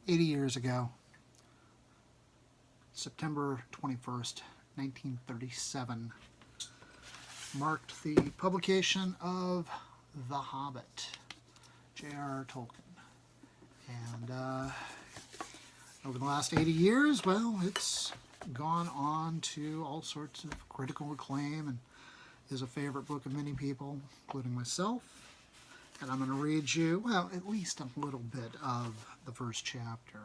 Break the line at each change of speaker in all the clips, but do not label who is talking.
80 years ago, September 21st, 1937, marked the publication of The Hobbit, J.R.R. Tolkien. And over the last 80 years, well, it's gone on to all sorts of critical acclaim and is a favorite book of many people, including myself. And I'm going to read you, well, at least a little bit of the first chapter,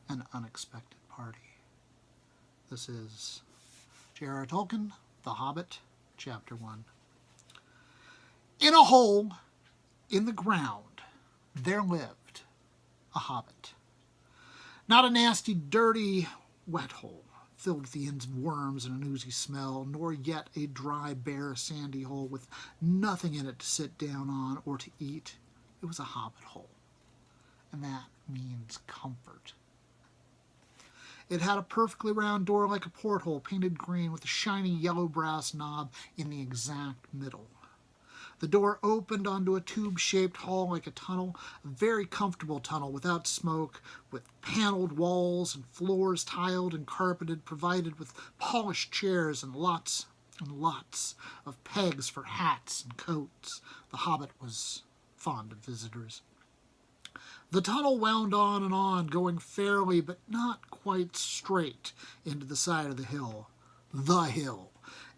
An Unexpected Party. This is J.R.R. Tolkien, The Hobbit, Chapter 1. In a hole in the ground there lived a hobbit. Not a nasty, dirty, wet hole, filled with the ends of worms and an oozy smell, nor yet a dry, bare, sandy hole with nothing in it to sit down on or to eat. It was a hobbit hole, and that means comfort. It had a perfectly round door like a porthole, painted green, with a shiny yellow brass knob in the exact middle. The door opened onto a tube-shaped hall like a tunnel, a very comfortable tunnel without smoke, with paneled walls and floors tiled and carpeted, provided with polished chairs and lots of pegs for hats and coats. The hobbit was fond of visitors. The tunnel wound on, going fairly but not quite straight into the side of the hill,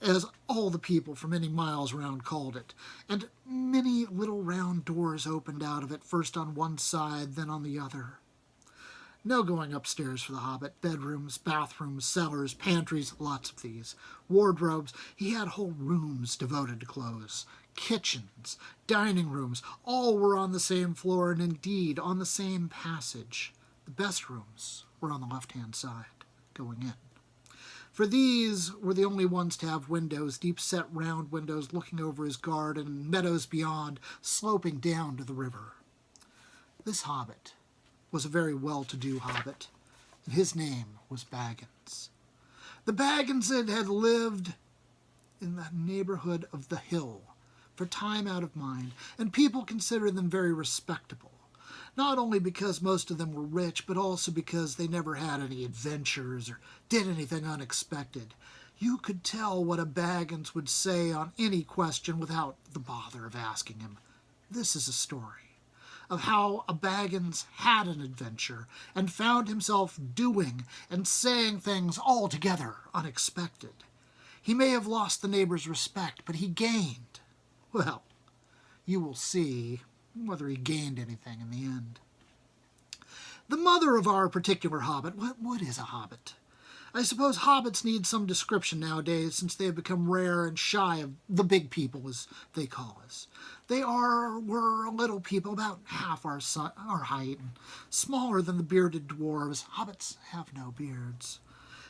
as all the people for many miles round called it, and many little round doors opened out of it, first on one side, then on the other. No going upstairs for the hobbit. Bedrooms, bathrooms, cellars, pantries, lots of these. Wardrobes. He had whole rooms devoted to clothes. Kitchens, dining rooms, all were on the same floor, and indeed on the same passage. The best rooms were on the left-hand side, going in. For these were the only ones to have windows, deep-set round windows looking over his garden and meadows beyond, sloping down to the river. This hobbit was a very well-to-do hobbit, and his name was Baggins. The Bagginses had lived in the neighborhood of the hill for time out of mind, and people considered them very respectable, not only because most of them were rich, but also because they never had any adventures or did anything unexpected. You could tell what a Baggins would say on any question without the bother of asking him. This is a story of how a Baggins had an adventure and found himself doing and saying things altogether unexpected. He may have lost the neighbor's respect, but he gained. Well, you will see whether he gained anything in the end. The mother of our particular hobbit, what is a hobbit? I suppose hobbits need some description nowadays, since they have become rare and shy of the big people, as they call us. They were little people, about half our height, and smaller than the bearded dwarves. Hobbits have no beards,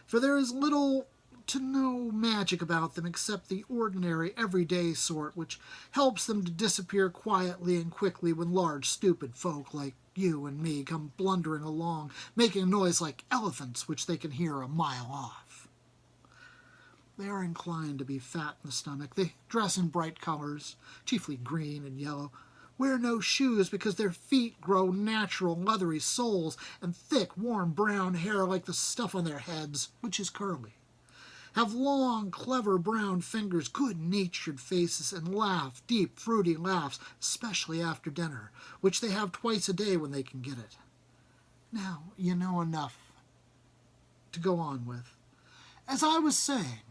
for there is little to no magic about them except the ordinary, everyday sort, which helps them to disappear quietly and quickly when large, stupid folk like you and me come blundering along, making a noise like elephants, which they can hear a mile off. They are inclined to be fat in the stomach. They dress in bright colors, chiefly green and yellow, wear no shoes because their feet grow natural leathery soles, and thick, warm brown hair like the stuff on their heads, which is curly. Have long, clever brown fingers, good-natured faces, and laugh deep, fruity laughs, especially after dinner, which they have twice a day when they can get it. Now, you know enough to go on with. As I was saying,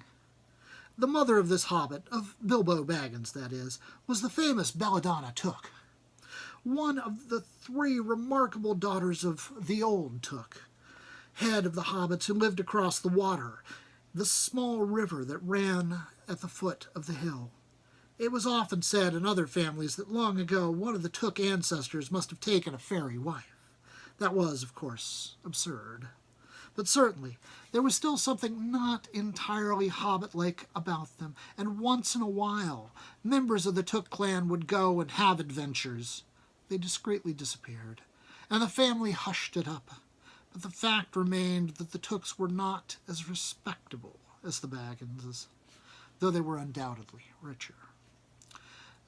the mother of this hobbit, of Bilbo Baggins, that is, was the famous Belladonna Took, one of the 3 remarkable daughters of the old Took, head of the hobbits who lived across the water, the small river that ran at the foot of the hill. It was often said in other families that long ago one of the Took ancestors must have taken a fairy wife. That was, of course, absurd. But certainly there was still something not entirely hobbit-like about them, and once in a while members of the Took clan would go and have adventures. They discreetly disappeared, and the family hushed it up. But the fact remained that the Tooks were not as respectable as the Bagginses, though they were undoubtedly richer.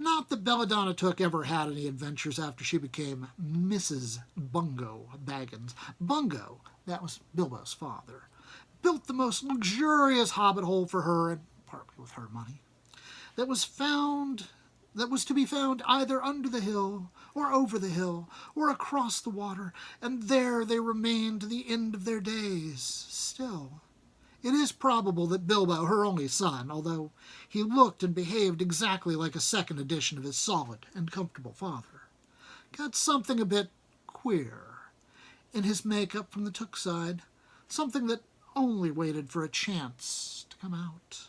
Not that Belladonna Took ever had any adventures after she became Mrs. Bungo Baggins. Bungo, that was Bilbo's father, built the most luxurious hobbit hole for her, and partly with her money, that was to be found either under the hill, or over the hill, or across the water, and there they remained to the end of their days. Still, it is probable that Bilbo, her only son, although he looked and behaved exactly like a second edition of his solid and comfortable father, got something a bit queer in his make-up from the Took side, something that only waited for a chance to come out.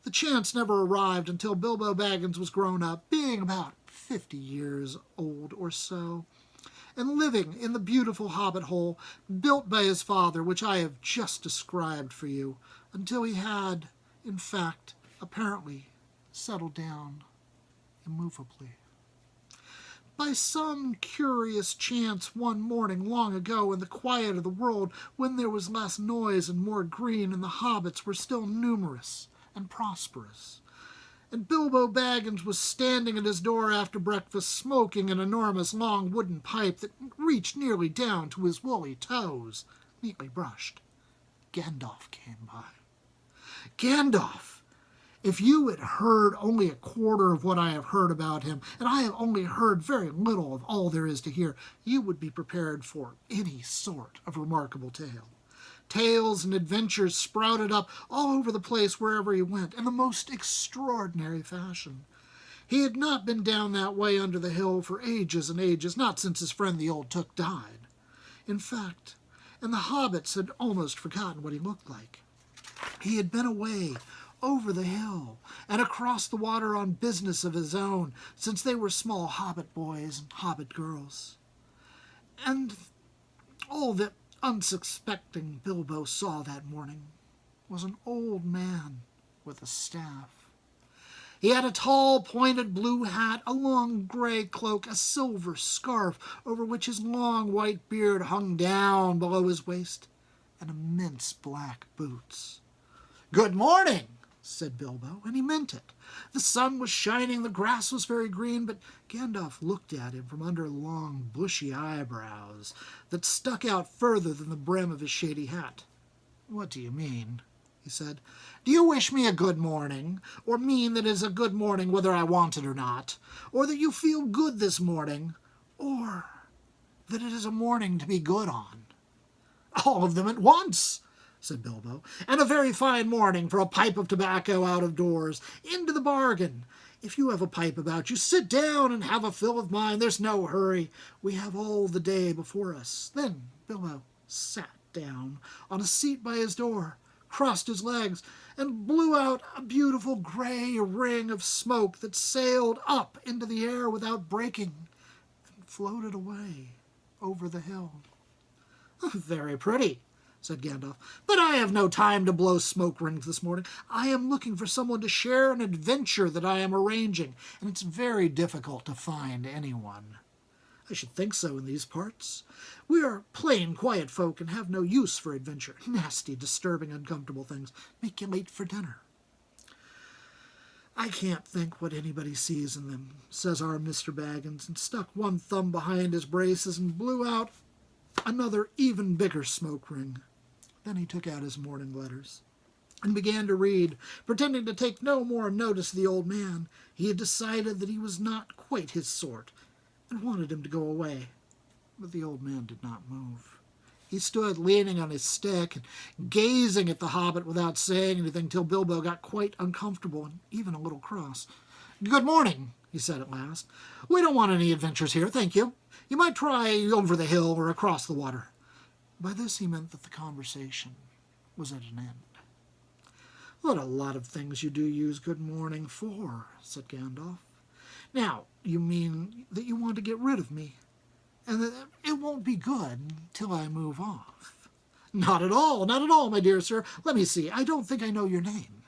The chance never arrived until Bilbo Baggins was grown up, being about 50 years old or so, and living in the beautiful hobbit hole built by his father, which I have just described for you, until he had, in fact, apparently settled down immovably. By some curious chance one morning long ago in the quiet of the world, when there was less noise and more green and the hobbits were still numerous and prosperous, and Bilbo Baggins was standing at his door after breakfast, smoking an enormous long wooden pipe that reached nearly down to his woolly toes, neatly brushed, Gandalf came by. Gandalf! If you had heard only a quarter of what I have heard about him, and I have only heard very little of all there is to hear, you would be prepared for any sort of remarkable tale. Tales and adventures sprouted up all over the place wherever he went, in the most extraordinary fashion. He had not been down that way under the hill for ages and ages, not since his friend the old Took died. In fact, and the hobbits had almost forgotten what he looked like. He had been away over the hill and across the water on business of his own since they were small hobbit boys and hobbit girls. And all that unsuspecting Bilbo saw that morning was an old man with a staff. He had a tall, pointed blue hat, a long gray cloak, a silver scarf over which his long white beard hung down below his waist, and immense black boots. "Good morning," said Bilbo, and he meant it. The sun was shining, the grass was very green, but Gandalf looked at him from under long, bushy eyebrows that stuck out further than the brim of his shady hat. "What do you mean?" he said. "Do you wish me a good morning, or mean that it is a good morning whether I want it or not, or that you feel good this morning, or that it is a morning to be good on?" "All of them at once," said Bilbo, "and a very fine morning for a pipe of tobacco out of doors, into the bargain. If you have a pipe about you, sit down and have a fill of mine. There's no hurry. We have all the day before us." Then Bilbo sat down on a seat by his door, crossed his legs, and blew out a beautiful gray ring of smoke that sailed up into the air without breaking and floated away over the hill. "Very pretty," said Gandalf, "but I have no time to blow smoke rings this morning. I am looking for someone to share an adventure that I am arranging, and it's very difficult to find anyone." "I should think so in these parts. We are plain, quiet folk and have no use for adventure. Nasty, disturbing, uncomfortable things make you late for dinner." "I can't think what anybody sees in them," says our Mr. Baggins, and stuck one thumb behind his braces and blew out another even bigger smoke ring. Then he took out his morning letters and began to read, pretending to take no more notice of the old man. He had decided that he was not quite his sort, and wanted him to go away. But the old man did not move. He stood leaning on his stick and gazing at the hobbit without saying anything till Bilbo got quite uncomfortable and even a little cross. "Good morning," he said at last. "We don't want any adventures here, thank you. You might try over the hill or across the water." By this he meant that the conversation was at an end. "What a lot of things you do use good morning for," said Gandalf. "Now, you mean that you want to get rid of me, and that it won't be good till I move off." Not at all, my dear sir. Let me see, I don't think I know your name."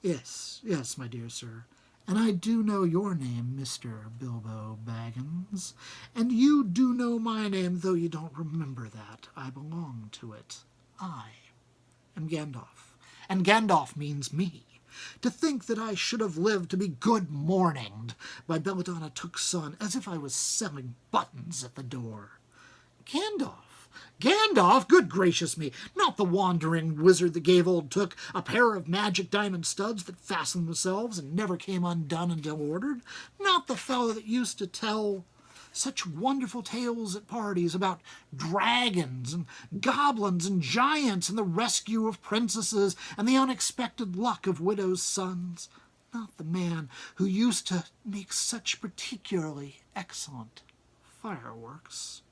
Yes, my dear sir, and I do know your name, Mr. Bilbo Baggins, and you do know my name, though you don't remember that. I belong to it. I am Gandalf, and Gandalf means me. To think that I should have lived to be good-morninged by Belladonna Took's son, as if I was selling buttons at the door. Gandalf! Gandalf! Good gracious me! Not the wandering wizard that gave old Took a pair of magic diamond studs that fastened themselves and never came undone until ordered. Not the fellow that used to tell such wonderful tales at parties about dragons and goblins and giants and the rescue of princesses and the unexpected luck of widows' sons. Not the man who used to make such particularly excellent fireworks.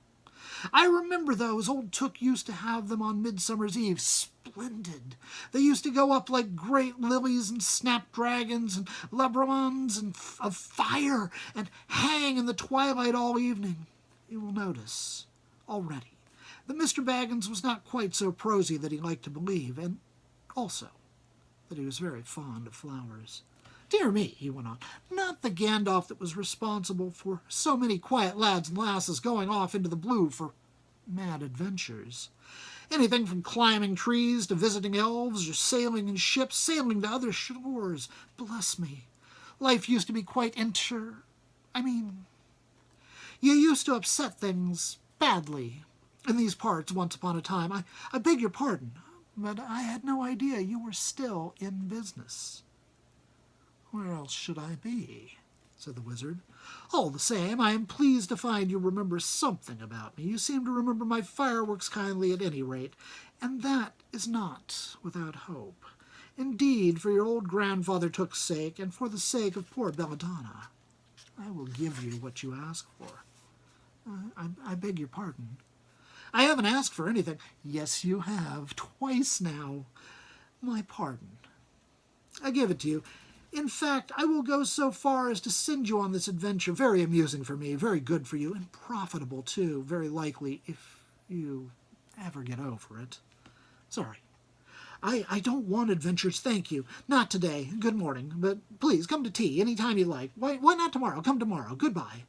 I remember those. Old Took used to have them on Midsummer's Eve. Splendid. They used to go up like great lilies and snapdragons and lebrons and of fire and hang in the twilight all evening. You will notice already that Mr. Baggins was not quite so prosy that he liked to believe, and also that he was very fond of flowers. Dear me, he went on, not the Gandalf that was responsible for so many quiet lads and lasses going off into the blue for mad adventures. Anything from climbing trees to visiting elves or sailing in ships, sailing to other shores. Bless me, life used to be quite you used to upset things badly in these parts once upon a time. I beg your pardon, but I had no idea you were still in business. Where else should I be? Said the wizard. All the same, I am pleased to find you remember something about me. You seem to remember my fireworks kindly at any rate, and that is not without hope. Indeed, for your old grandfather Took's sake, and for the sake of poor Belladonna, I will give you what you ask for. I beg your pardon. I haven't asked for anything. Yes, you have. Twice now. My pardon. I give it to you. In fact, I will go so far as to send you on this adventure. Very amusing for me, very good for you, and profitable too, very likely, if you ever get over it. Sorry. I don't want adventures, thank you. Not today. Good morning. But please, come to tea any time you like. Why not tomorrow? Come tomorrow. Goodbye.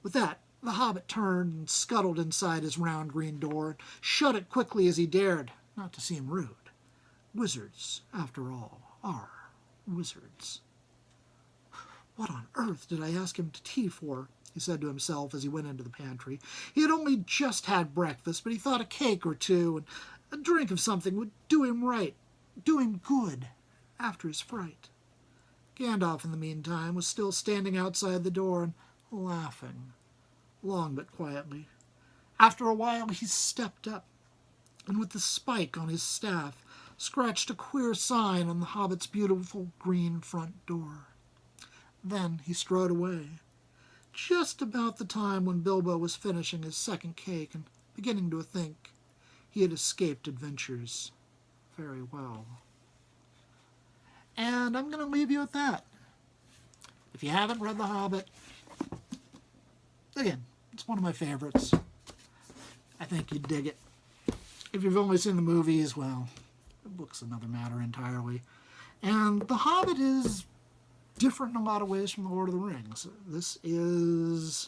With that, the Hobbit turned and scuttled inside his round green door, and shut it quickly as he dared, not to seem rude. Wizards, after all, are wizards. What on earth did I ask him to tea for? He said to himself as he went into the pantry. He had only just had breakfast, but he thought a cake or two and a drink of something would do him right, do him good after his fright. Gandalf, in the meantime, was still standing outside the door and laughing, long but quietly. After a while he stepped up, and with the spike on his staff, scratched a queer sign on the Hobbit's beautiful green front door. Then he strode away, just about the time when Bilbo was finishing his second cake and beginning to think he had escaped adventures very well. And I'm going to leave you at that. If you haven't read The Hobbit, again, it's one of my favorites. I think you'd dig it. If you've only seen the movies, well, the book's another matter entirely. And The Hobbit is different in a lot of ways from The Lord of the Rings. This is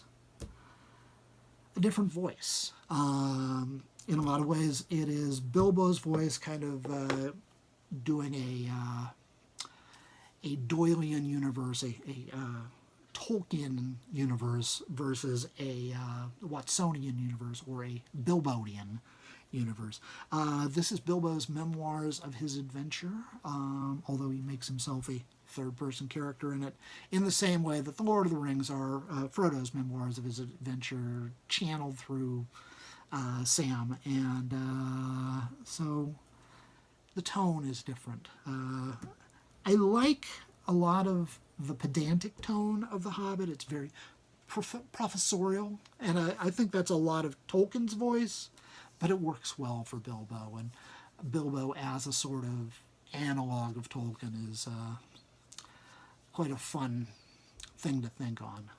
a different voice. In a lot of ways, it is Bilbo's voice kind of doing a Doylean universe, a Tolkien universe versus a Watsonian universe or a Bilbonian universe. This is Bilbo's memoirs of his adventure, although he makes himself a third-person character in it, in the same way that The Lord of the Rings are Frodo's memoirs of his adventure channeled through Sam, and so the tone is different. I like a lot of the pedantic tone of The Hobbit. It's very professorial, and I think that's a lot of Tolkien's voice, but it works well for Bilbo, and Bilbo as a sort of analog of Tolkien is quite a fun thing to think on.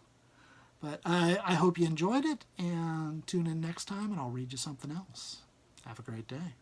But I hope you enjoyed it, and tune in next time and I'll read you something else. Have a great day.